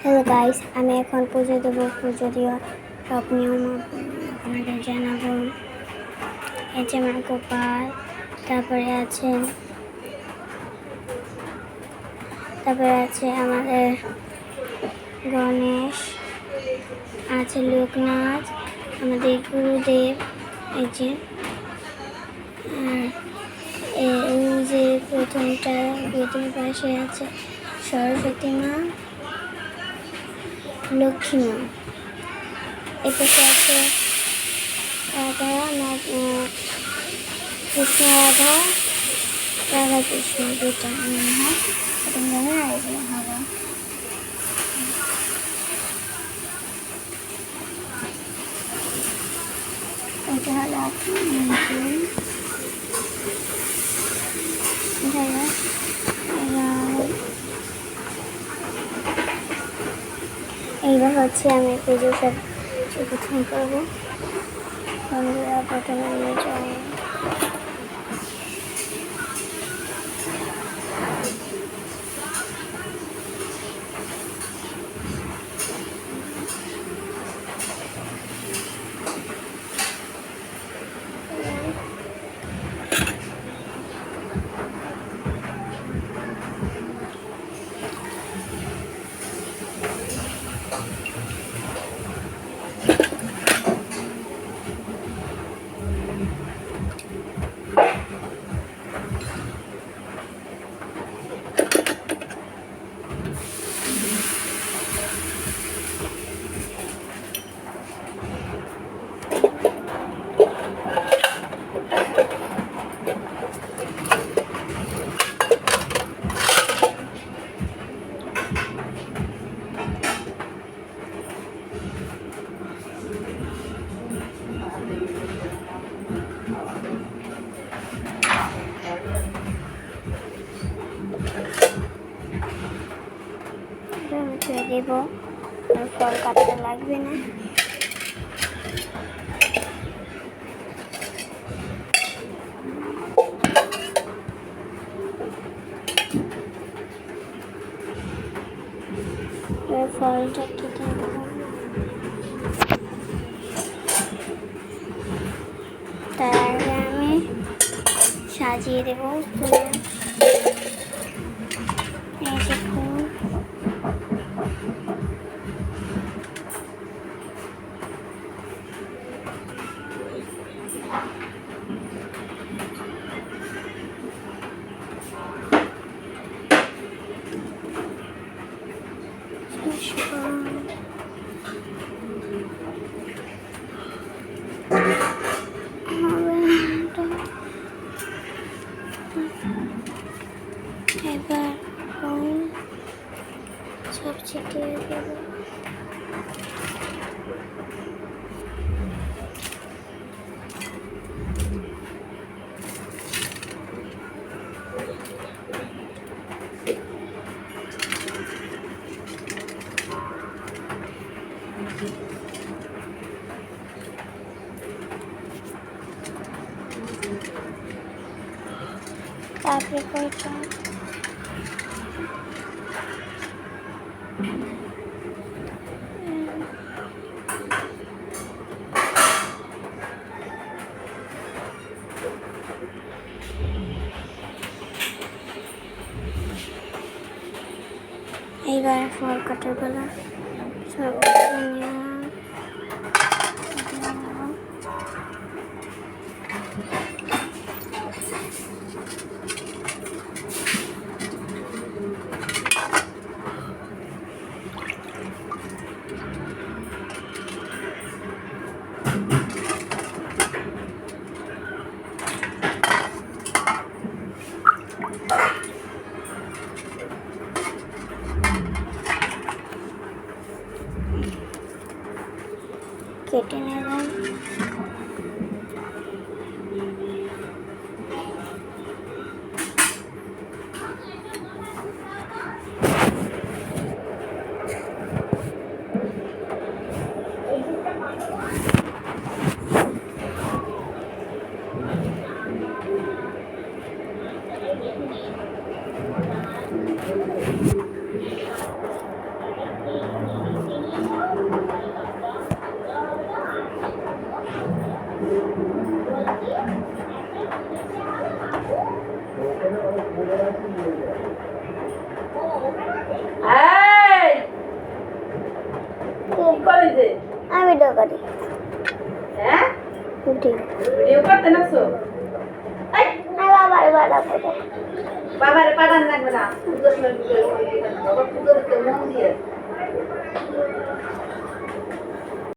Hello guys, আমি এখন পুজো দেবো। পুজো দেওয়ার সব নিয়ম আপনাদের জানাবো। এই যে আমার গোপাল, তারপরে আছে আমাদের গণেশ, আছে লোকনাথ, আমাদের গুরুদেব। এই যে এই যে প্রথম পাশে আছে সরস্বতী মা, লক্ষ্মী মা। এ পাশে আছে কৃষ্ণ রাধা কৃষ্ণ, দুটা মনে হয়, প্রথম জানি না এগুলো হবে। এটা হলো এইবার হচ্ছে আমি পুজো সব প্রথম করবো। বন্ধুরা প্রথমে নিয়ে যাই দেব। ফল কাটতে লাগবে না। ফলটা কেটে দেবো। তার আগে আমি সাজিয়ে দেবো ফুলে। এই যে ফুল, এবার ফুল সব ছিটিয়ে দেবো। তারপরে কয়টা এইবার ফল কাটার বেলা সব কেটে নেবেন। করে যে আমি ভিডিও করি হ্যাঁ ভিডিও ভিডিও করতে নাছো এই আমি বাবার বাড়াবো বাবারে পাঠান লাগবে না পুজোর সময় পুজো বাবা পুজো দিতে মন দিয়ে